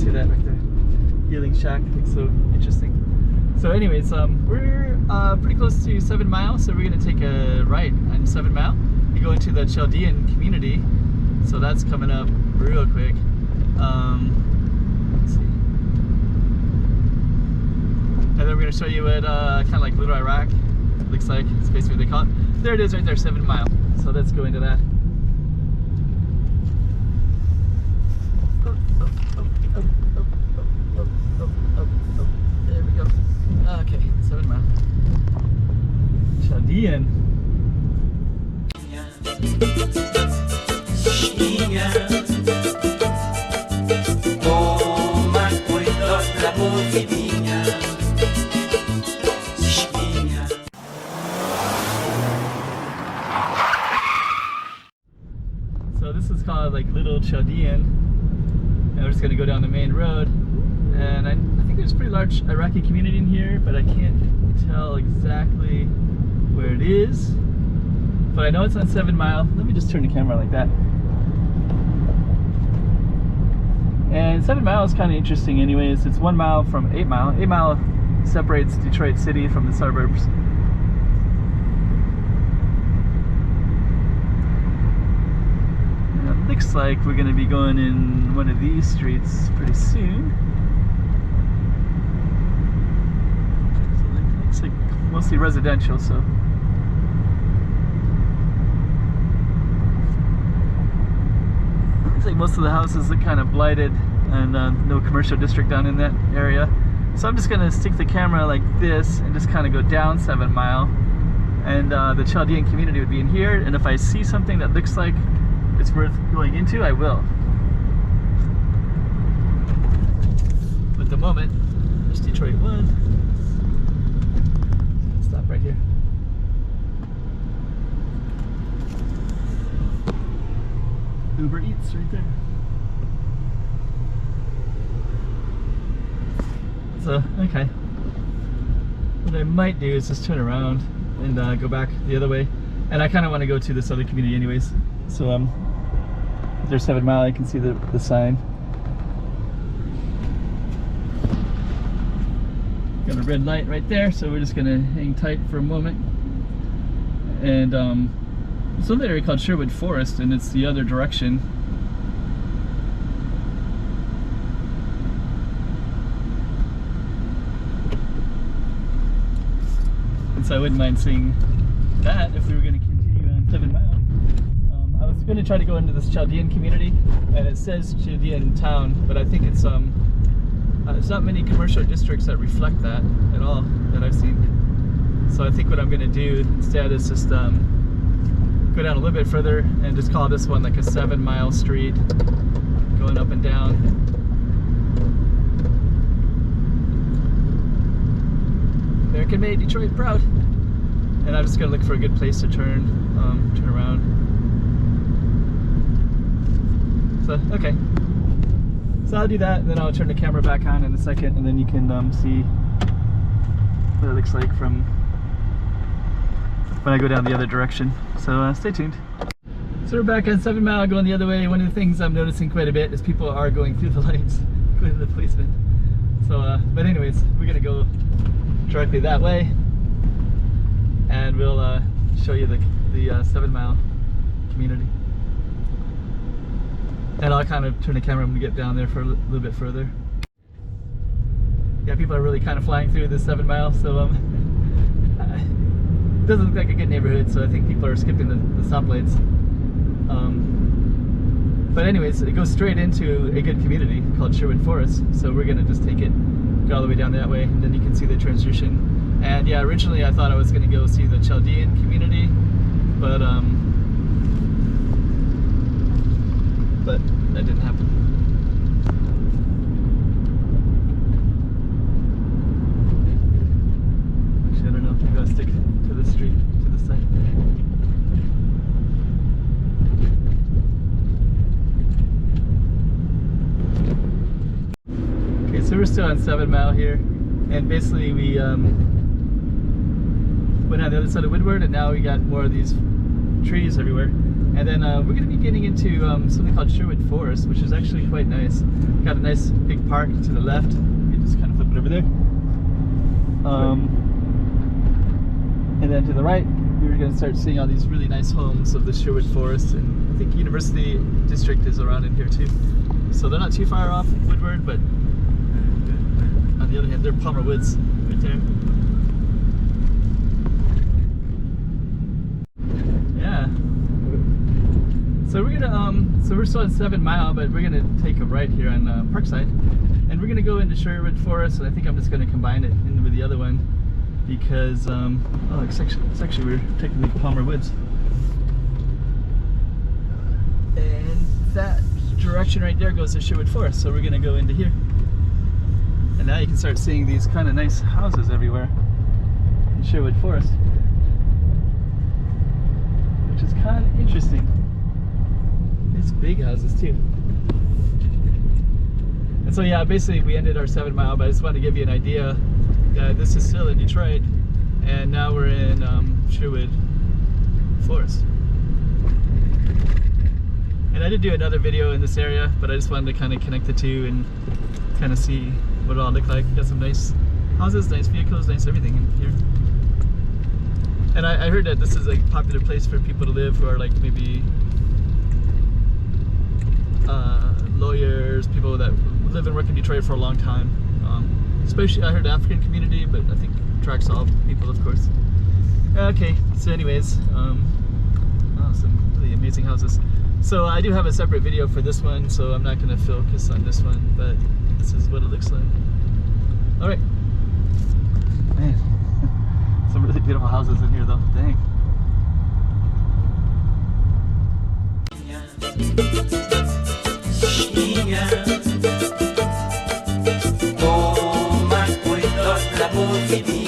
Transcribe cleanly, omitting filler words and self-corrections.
see that right there. Healing Shack. I think so interesting. So anyways, we're pretty close to 7 Mile, so we're gonna take a right on 7 Mile. We go into the Chaldean community, so that's coming up real quick. Let's see. And then we're gonna show you what kind of like Little Iraq looks like. It's basically what they call it. There it is right there, 7 Mile. So let's go into that. There we go. Okay, 7 Mile. Chaldean. So this is called like Little Chaldean, and we're just gonna go down the main road. And I think there's a pretty large Iraqi community in here, but I can't tell exactly where it is. But I know it's on 7 Mile. Let me just turn the camera like that. And 7 Mile is kind of interesting anyways. It's 1 mile from 8 Mile. 8 Mile separates Detroit City from the suburbs. And it looks like we're going to be going in one of these streets pretty soon. So it looks like mostly residential, so. Like most of the houses are kind of blighted, and no commercial district down in that area. So I'm just gonna stick the camera like this and just kind of go down 7 Mile, and the Chaldean community would be in here, and if I see something that looks like it's worth going into, I will. But at the moment, there's Detroit 1. Stop right here. Uber Eats right there. So, okay. What I might do is just turn around and go back the other way. And I kind of want to go to this other community anyways. So, if there's 7 Mile, I can see the sign. Got a red light right there, so we're just going to hang tight for a moment. And, it's an area called Sherwood Forest, and it's the other direction. And so I wouldn't mind seeing that if we were going to continue on 7 Mile. I was going to try to go into this Chaldean community, and it says Chaldean town, but I think it's there's not many commercial districts that reflect that at all that I've seen. So I think what I'm going to do instead is just go down a little bit further and just call this one like a 7 Mile street, going up and down. American made, Detroit proud. And I'm just gonna look for a good place to turn around. So, okay. So I'll do that, and then I'll turn the camera back on in a second, and then you can see what it looks like from when I go down the other direction. So stay tuned. So we're back on 7 Mile going the other way. One of the things I'm noticing quite a bit is people are going through the lights, including the policemen. So, but anyways, we're gonna go directly that way, and we'll show you the 7 Mile community. And I'll kind of turn the camera when we get down there for a little bit further. Yeah, people are really kind of flying through this 7 Mile, so it doesn't look like a good neighborhood, so I think people are skipping the stoplights. But anyways, it goes straight into a good community called Sherwood Forest, so we're gonna just take it, go all the way down that way, and then you can see the transition. And yeah, originally I thought I was gonna go see the Chaldean community, but that didn't happen. Actually, I don't know if I'm gonna stick to this street, to this side. Okay, so we're still on 7 Mile here, and basically we went on the other side of Woodward, and now we got more of these trees everywhere. And then we're going to be getting into something called Sherwood Forest, which is actually quite nice. Got a nice big park to the left. You can just kind of flip it over there. And then to the right, you're going to start seeing all these really nice homes of the Sherwood Forest. And I think University District is around in here too. So they're not too far off Woodward, but on the other hand, they're Palmer Woods right there. Yeah. So we're gonna so we're still on 7 Mile, but we're gonna take a right here on Parkside, and we're gonna go into Sherwood Forest. And I think I'm just gonna combine it in with the other one because oh, it's actually we're technically Palmer Woods, and that direction right there goes to Sherwood Forest. So we're gonna go into here, and now you can start seeing these kind of nice houses everywhere in Sherwood Forest, which is kind of interesting. It's big houses too. And so yeah, basically we ended our 7 Mile, but I just wanted to give you an idea that this is still in Detroit, and now we're in Sherwood Forest. And I did do another video in this area, but I just wanted to kind of connect the two and kind of see what it all looked like. Got some nice houses, nice vehicles, nice everything in here. And I heard that this is a popular place for people to live who are like maybe lawyers, people that live and work in Detroit for a long time. Especially, I heard African community, but I think tracks all people, of course. Okay, so anyways, oh, some really amazing houses. So I do have a separate video for this one, so I'm not going to focus on this one, but this is what it looks like. All right. Man, some really beautiful houses in here, though. Dang. Toma cuidado la boquilla.